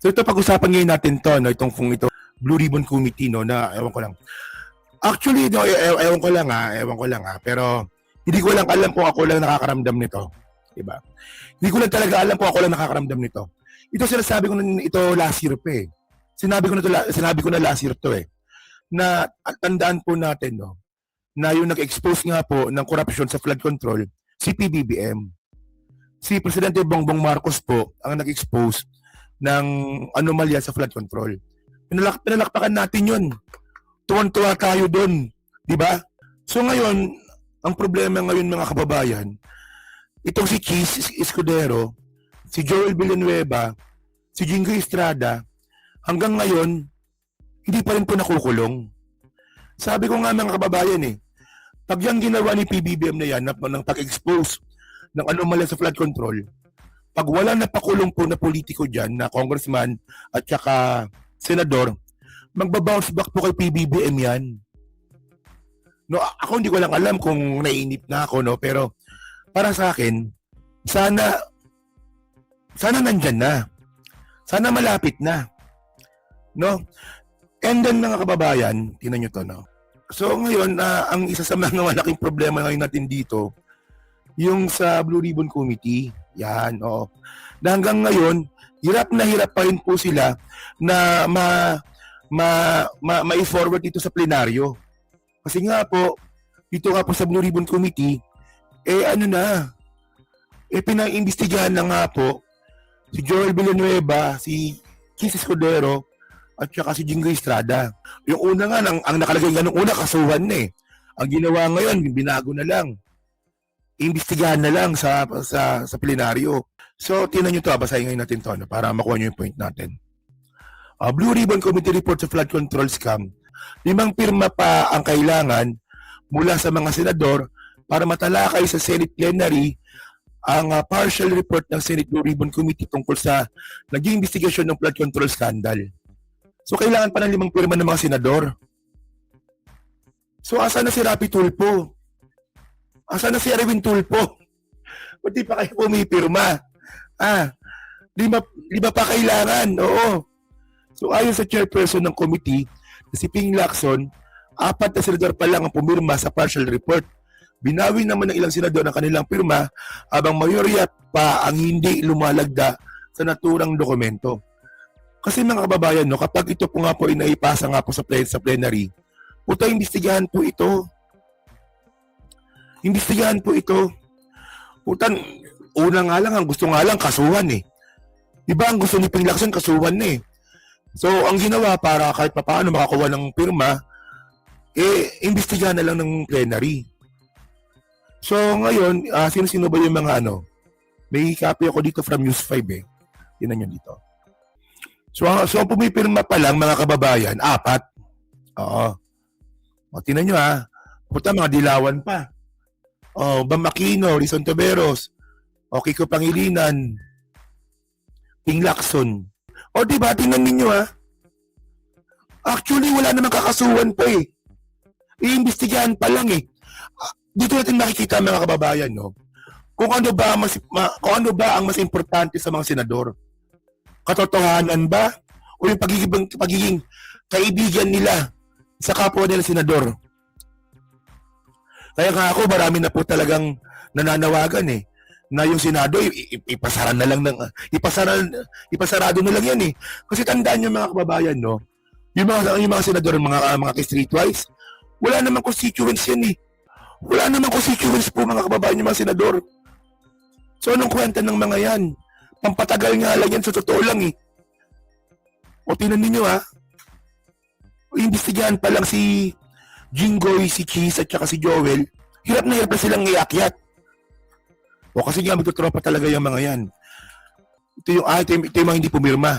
So ito pag-usapan ngayon natin to, no, itong Blue Ribbon Committee, no, na ewan ko lang. Actually, no, ewan ko lang pero hindi ko lang alam kung ako lang nakakaramdam nito, 'di ba? Hindi ko lang talaga alam kung ako lang nakakaramdam nito. Ito sinasabi ko na ito last year pa eh. Sinabi ko na last year to eh. Na at tandaan po natin, no, na yung nag-expose nga po ng korupsyon sa flood control, si PBBM. Si Presidente Bongbong Marcos po ang nag-expose ng anomalya sa flood control. Pinalakpakan natin yun. Tuwan-tuwa tayo doon. Di ba? So ngayon, ang problema ngayon mga kababayan, itong si Chis Escudero, si Joel Villanueva, si Jingo Estrada, hanggang ngayon, hindi pa rin po nakukulong. Sabi ko nga mga kababayan pag yung ginawa ni PBBM na yan, ng pag-expose ng anomalya sa flood control, pag wala na pakulong po na politiko dyan, na congressman at saka senador, magbabounce back po kay PBBM yan. No, ako hindi ko lang alam kung naiinip na ako, no, pero para sa akin, sana nandyan na. Sana malapit na. No? And then mga kababayan, tingnan nyo to, no? So ngayon, ang isa sa mga malaking problema ngayon natin dito, yung sa Blue Ribbon Committee, yan, oo. Na hanggang ngayon, hirap na hirap pa rin po sila na ma-forward dito sa plenaryo. Kasi nga po, dito nga po sa Blue Ribbon Committee, pinaimbestigahan na nga po si Joel Villanueva, si Chis Escudero, at saka si Jingo Estrada. Yung una nga, ang nakalagay nga nung una, kasuhan na eh. Ang ginawa ngayon, binago na lang. Imbestigahan na lang sa plenaryo. So, tingnan nyo ito, basahin ngayon natin ito para makuha nyo yung point natin. Blue Ribbon Committee Report sa Flood Control Scam. 5 pirma pa ang kailangan mula sa mga senador para matalakay sa Senate Plenary ang partial report ng Senate Blue Ribbon Committee tungkol sa naging investigasyon ng flood control scandal. So, kailangan pa ng 5 pirma ng mga senador. So, asa na si Rapi Tulfo? Asa na si Erwin Tulfo? Ba't di pa kayo pumipirma? Lima pa kailangan. Oo. So ayon sa chairperson ng committee, si Ping Lacson, 4 na senador pa lang ang pumirma sa partial report. Binawi naman ng ilang senador ang kanilang pirma habang mayorya pa ang hindi lumalagda sa naturang dokumento. Kasi mga kababayan, no, kapag ito po nga po inaipasa nga po sa plenary, puto imbestigahan po ito. Imbestigahan po ito. Putan, una nga lang, ang gusto nga lang, kasuhan eh. Diba ang gusto ni Ping Lacson, kasuhan eh. So, ang ginawa para kahit papaano makakuha ng pirma, imbestigahan na lang ng plenary. So, ngayon, sino-sino ba yung mga may copy ako dito from News 5 eh. Tinan nyo dito. So, ang pumipirma pa lang, mga kababayan, 4. Oo. O, tinan nyo Puta, mga dilawan pa. Bam Aquino, Rizon Taveros, Kiko Pangilinan, Ping Lacson. Diba, tingnan ninyo Actually, wala namang kakasuhan pa eh. Iimbestigahan pa lang eh. Dito natin makikita mga kababayan, no? Kung ano ba ang mas importante sa mga senador. Katotohanan ba? O yung pagiging kaibigan nila sa kapwa nila senador? Kaya nga ako, marami na po talagang nananawagan na yung Senado, ipasarado na lang yan eh. Kasi tandaan nyo mga kababayan, no? Yung mga senador, mga streetwise, wala namang constituents yan eh. Wala namang constituents po mga kababayan yung mga senador. So anong kwenta ng mga yan? Pampatagal nga lang yan sa totoo lang eh. O tinan ninyo imbestigahan pa lang si Jinggoy, si Chis at saka si Joel, hirap na silang iakyat. O kasi nga magtutropa talaga yung mga yan. Ito yung mga hindi pumirma.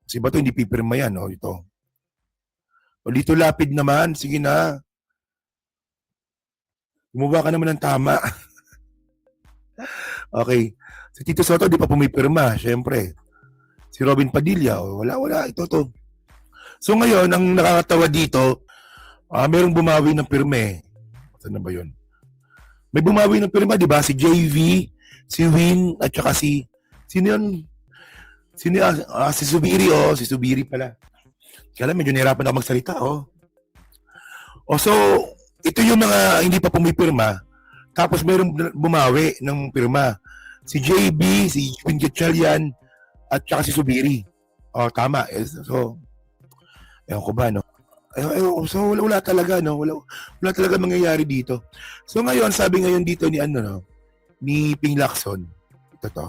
Kasi ba ito hindi pipirma yan? Ito. O dito lapid naman, sige na. Gumawa ka naman ng tama. Okay. Si Tito Soto di pa pumipirma, syempre. Si Robin Padilla, wala, ito to. So ngayon, ang nakakatawa dito, merong bumawi ng pirme. Saan na ba yun? May bumawi ng pirma, di ba? Si JV, si Win, at saka sino yun? Sino, si Subiri, si Subiri pala. Kaya medyo nahirapan ako magsalita, so, ito yung mga hindi pa pumipirma, tapos mayroong bumawi ng pirma. Si JB, si Jubin Gatchalian, at saka si Subiri. Tama. So, ewan ko ba, no? So, wala talaga, no? Wala talaga mangyayari dito. So, ngayon, sabi ngayon dito ni Ping Lacson, ito to.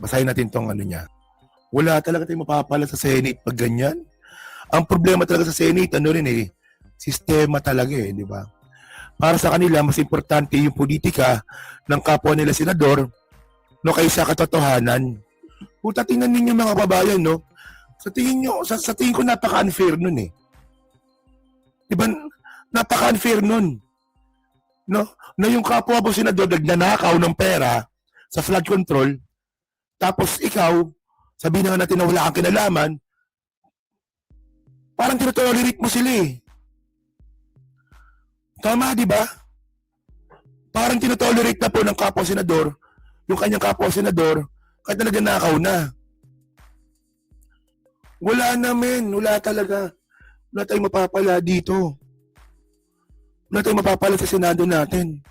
Basahin natin tong niya. Wala talaga tayong mapapala sa Senate pag ganyan. Ang problema talaga sa Senate, sistema talaga di ba? Para sa kanila, mas importante yung politika ng kapwa nila senador kaysa katotohanan. Puta, tingnan ninyo mga kababayan, no? Sa tingin ko napaka-unfair nun Di ba? Napaka-unfair nun. No? Na yung kapwa mo senador nagnanakaw ng pera sa flood control, tapos ikaw, sabihin na natin na wala kang kinalaman, parang tinotolerate mo sila Tama, di ba? Parang tinotolerate na po ng kapwa senador, yung kanyang kapwa senador, kahit talaga nakaw na. Wala namin, wala talaga. Wala tayong mapapala dito. Wala tayong mapapala sa Senado natin.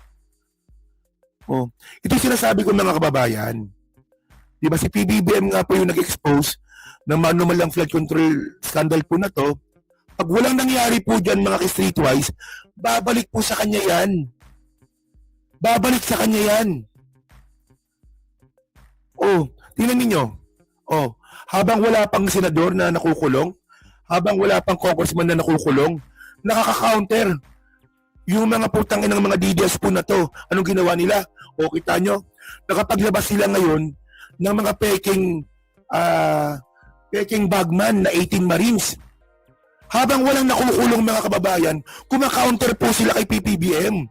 Ito yung sinasabi ko mga kababayan. Di ba si PBBM nga po yung nag-expose ng manumalang flood control scandal po na to. Pag walang nangyari po dyan mga streetwise, babalik po sa kanya yan. Babalik sa kanya yan. Tingnan ninyo. Habang wala pang senador na nakukulong, habang wala pang congressman na nakukulong, nakaka-counter. Yung mga putang inang mga DDS po na to, anong ginawa nila? Kita nyo? Nakapaglabas sila ngayon ng mga peking bagman na 18 Marines. Habang walang nakukulong mga kababayan, kumaka-counter po sila kay PBBM.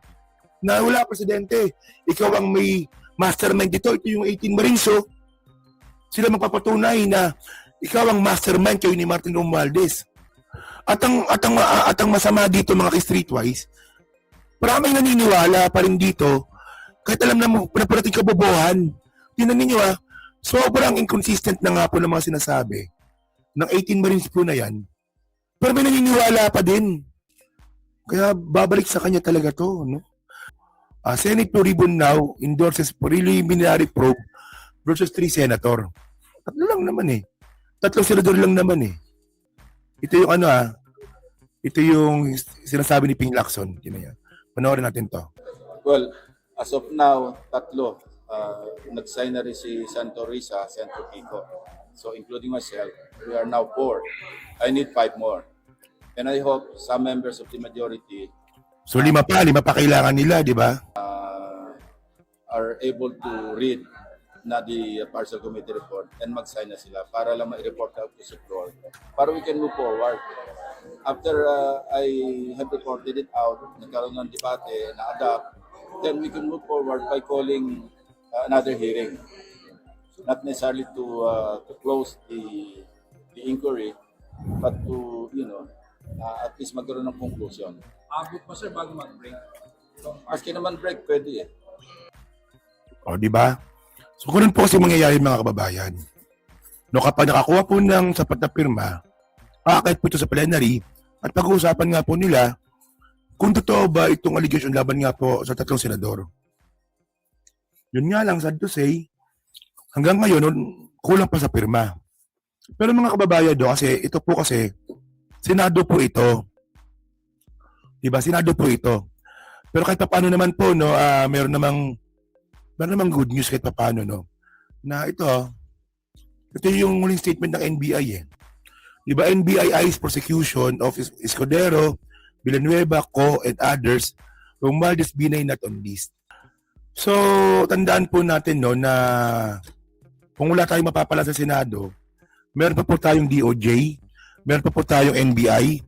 Na wala, Presidente, ikaw ang may mastermind dito. Ito yung 18 Marines, sila magpapatunay na ikaw ang mastermind kayo ni Martin Romualdez. At ang masama dito mga streetwise, maraming naniniwala pa rin dito, kahit alam na mo, pinaprating kabobohan. Tingnan ninyo sobrang inconsistent na nga po ng mga sinasabi ng 18 Marines po na yan. Pero may naniniwala pa din. Kaya babalik sa kanya talaga to, no? Senate Blue Ribbon now endorses preliminary probe versus 3 senator. Tatlo lang naman 3 senador lang naman Ito yung ito yung sinasabi ni Ping Lacson. Panoorin natin to. Well, as of now, 3. Nag-sign na rin si Senator Risa, Senator Kiko. So including myself, we are now 4. I need 5 more. And I hope some members of the majority So 5 pa kailangan nila, di ba? Are able to read na the partial committee report and mag-sign na sila para lang ma-report out to the floor para we can move forward. After I have reported it out, nagkaroon ng debate, na-adapt, then we can move forward by calling another hearing. Not necessarily to close the inquiry, but to, at least magkaroon ng conclusion. Abot pa sir bago mag-break. Maski naman break, pwede Di ba? So, ganun po kasi mangyayari mga kababayan. Kapag nakakuha po ng sapat na pirma, akit po ito sa plenary, at pag-uusapan nga po nila kung totoo ba itong allegation laban nga po sa 3 senador. Yun nga lang, sad to say, hanggang ngayon, kulang pa sa pirma. Pero mga kababayan kasi ito po kasi, Senado po ito. Diba? Senado po ito. Pero kahit paano naman po, meron namang good news kahit paano, na ito yung huling statement ng NBI Diba, NBI eyes prosecution of Escudero, Villanueva, Co, and others, Romualdez Binay not on list. So, tandaan po natin, na kung wala tayong mapapala sa Senado, meron pa po tayong DOJ, meron pa po tayong NBI,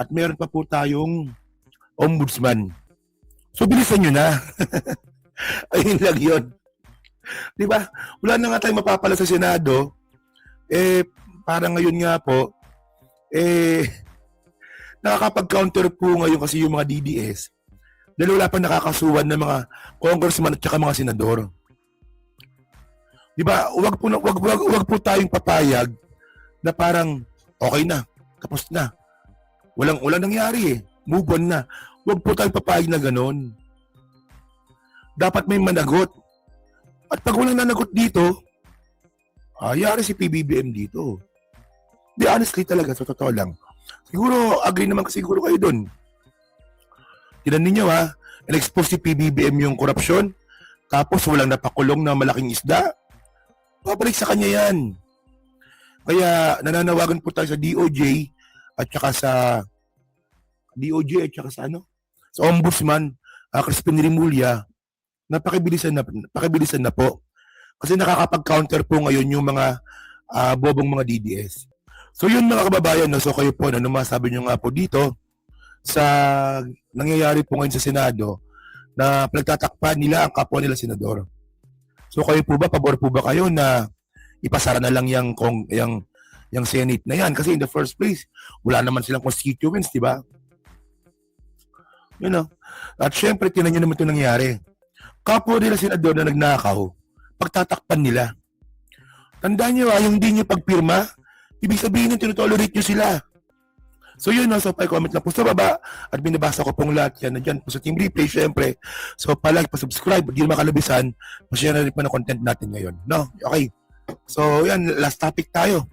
at meron pa po tayong Ombudsman. So, bilisan nyo na. Ayun lang yun. Diba? Wala na nga tayong mapapala sa Senado. Parang ngayon nga po, nakakapag-counter po ngayon kasi yung mga DDS dahil wala pa nakakasuhan ng mga congressman at saka mga senador. Di ba? Wag po tayong papayag na parang okay na, tapos na. Walang nangyari eh. Move on na. Wag po tayong papayag na ganun. Dapat may managot. At pag walang nanagot dito, yari si PBBM dito. Di honestly talaga, sa totoo lang. Siguro, agree naman kasi siguro kayo dun. Tinan ninyo in-expose si PBBM yung korupsyon, tapos walang napakulong na malaking isda. Babalik sa kanya yan. Kaya nananawagan po tayo sa DOJ at saka sa sa Ombudsman, Crispin Rimulya, na pakibilisan na po. Kasi nakakapag-counter po ngayon yung mga bobong mga DDS. So yun mga kababayan, no? So kayo po, ano masabi nyo nga po dito sa nangyayari po ngayon sa Senado na pinagtatakpan nila ang kapwa nila senador. So kayo po ba, pabor po ba kayo na ipasara na lang yung Senate na yan? Kasi in the first place, wala naman silang constituents, di ba? You know? At syempre, tinan nyo naman ito nangyari. Kapwa nila senador na nagnakaw, pagtatakpan nila. Tandaan nyo yung hindi nyo pagpirma, ibig sabihin yung tinotolerate nyo sila. So yun, so pa-comment lang po sa baba at binabasa ko pong lahat yan. Nandiyan po sa Team Replay, syempre. So pa-like, pa-subscribe, hindi naman kalabisan, ma-share na rin po ng content natin ngayon. No? Okay. So yan, last topic tayo.